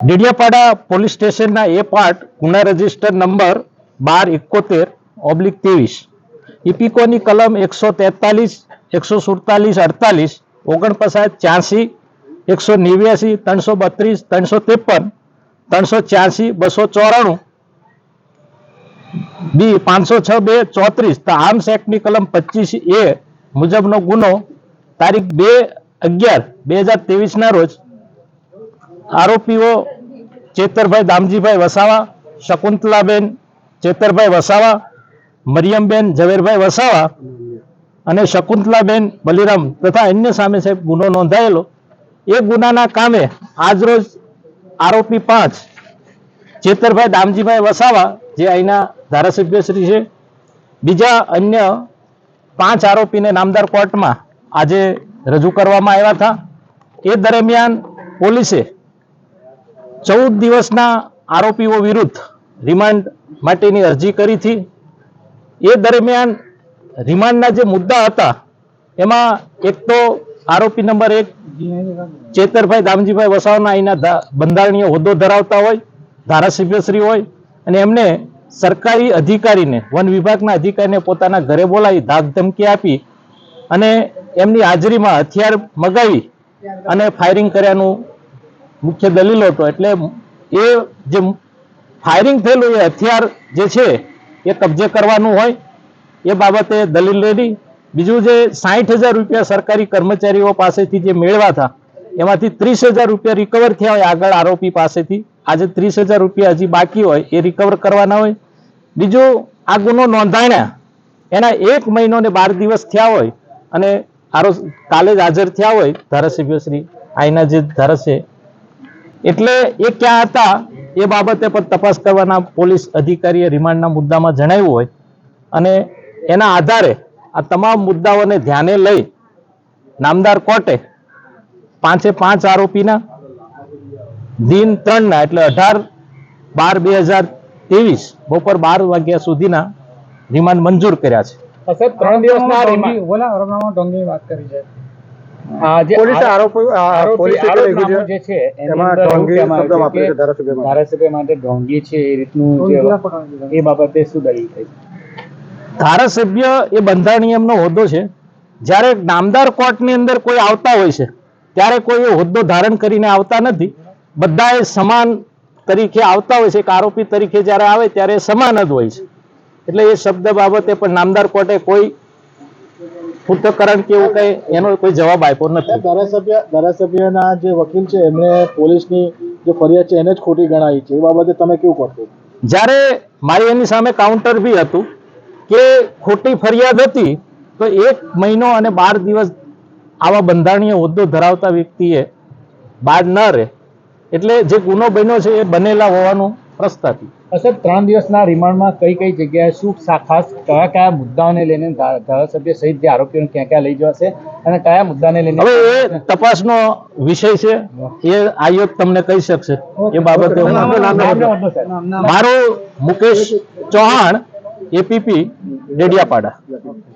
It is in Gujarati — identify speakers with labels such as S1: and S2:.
S1: डेडियापाड़ा પોલીસ સ્ટેશનના એ પાર્ટ ગુના રજિસ્ટર નંબર 1271/23 ઇપીકોની કલમ 143 147 48 49 86 189 332 353 386 294 બી 506/2 આર્મ્સ એક્ટની કલમ 25A મુજબનો ગુનો તારીખ 2/11/2023 ના રોજ आरोपीओ चेतरभाई दामजीभाई वसावा, शकुंतलाबेन चेतरभाई वसावा, मरियमबेन झवेरभाई वसावा અને શકુંતલાબેન બલિરામ તથા અન્ય સામે સાહેબ ગુનો નોંધાયેલો એ ગુનાના કામે આજરોજ આરોપી 5 ચેતરભાઈ દામજીભાઈ વસાવા જે અહીંના ધારાસભ્યશ્રી છે, બીજા અન્ય 5 આરોપીને નામદાર કોર્ટમાં આજે રજૂ કરવામાં આવ્યા હતા। એ દરમિયાન પોલીસે 14 દિવસના આરોપીઓ વિરુદ્ધ રિમાન્ડ માટેની અરજી કરી હતી। એ દરમિયાન રિમાન્ડના જે મુદ્દા હતા એમાં એક તો આરોપી નંબર 1 ચેતરભાઈ દામજીભાઈ વસાવાના અહીંના બંધારણીય હોદ્દો ધરાવતા હોય, ધારાસભ્યશ્રી હોય અને એમને સરકારી અધિકારીને, વન વિભાગના અધિકારીને પોતાના ઘરે બોલાવી ધાક ધમકી આપી અને એમની હાજરીમાં હથિયાર મગાવી અને ફાયરિંગ કર્યાનું મુખ્ય દલીલ હતો। એટલે એ જે ફાયરિંગ થયેલું એ હથિયાર જે છે એ કબજે કરવાનું હોય એ બાબતે દલીલ રેડી। બીજું જે 60,000 રૂપિયા સરકારી કર્મચારીઓ પાસેથી જે મેળવ્યા હતા એમાંથી 30,000 રૂપિયા રિકવર થયા હોય આગળ આરોપી પાસેથી, આજે 30,000 રૂપિયા હજી બાકી હોય એ રિકવર કરવાના હોય। બીજું આ ગુનો નોંધાણ્યા એના 1 મહિનો ને 12 દિવસ થયા હોય અને કાલે જ હાજર થયા હોય ધારાસભ્યશ્રી અહીંના જે ધારાસભ્ય, એટલે એ ક્યાં હતા એ બાબતે પણ તપાસ કરવાના પોલીસ અધિકારીએ રિમાન્ડના મુદ્દામાં જણાવ્યું હોય અને એના આધારે આ તમામ મુદ્દાઓને ધ્યાને લઈ નામદાર કોર્ટે 5 આરોપીના દિન 3ના એટલે 18/12/2023 બપોર 12 વાગ્યા સુધીના રિમાન્ડ મંજૂર કર્યા છે।
S2: 3 દિવસના રિમાન્ડ વાત કરી છે। પોલીસ આરોપી જે છે ધારાસભ્ય માટે ઢોંગી છે એ રીતનું એ બાબતે શું દલીલ થઈ?
S1: ધારાસભ્ય એ બંધારણીયનો હોદ્દો છે। જ્યારે નામદાર કોર્ટની અંદર કોઈ આવતા હોય છે ત્યારે કોઈ એ હોદ્દો ધારણ કરીને આવતા નથી, બધા સમાન તરીકે આવતા હોય છે। એક આરોપી તરીકે જ્યારે આવે ત્યારે સમાન જ હોય છે। એટલે એ શબ્દ બાબતે પણ નામદાર કોર્ટે કોઈ પૃથ્થકરણ કે એવું કઈ એનો કોઈ જવાબ આપ્યો નથી।
S3: ધારાસભ્યના જે વકીલ છે એમણે પોલીસની જે ફરિયાદ છે એને જ ખોટી ગણાવી છે, એ બાબતે તમે કેવું કરશો?
S1: જ્યારે મારી એની સામે કાઉન્ટર બી હતું કે ખોટી ફરિયાદ હતી તો 1 મહિનો અને 12 દિવસ આવા બંધારણીય હોદ્દો ધરાવતા વ્યક્તિએ બહાર ન રહે, એટલે જે ગુનો બન્યો છે એ બનેલા હોવાનું પ્રસ્તાપિત।
S2: સર, 3 દિવસના રિમાન્ડમાં કઈ કઈ જગ્યાએ શું ખાસ કયા મુદ્દાઓને લઈને ધારાસભ્ય સહિત જે આરોપીઓને ક્યાં લઈ જવાશે અને કયા મુદ્દાને લઈને
S1: હવે એ તપાસનો વિષય છે, એ આયોગ તમને કહી શકશે એ બાબતે। મારું મુકેશ ચૌહાણ, એપીપી, ડેડિયાપાડા।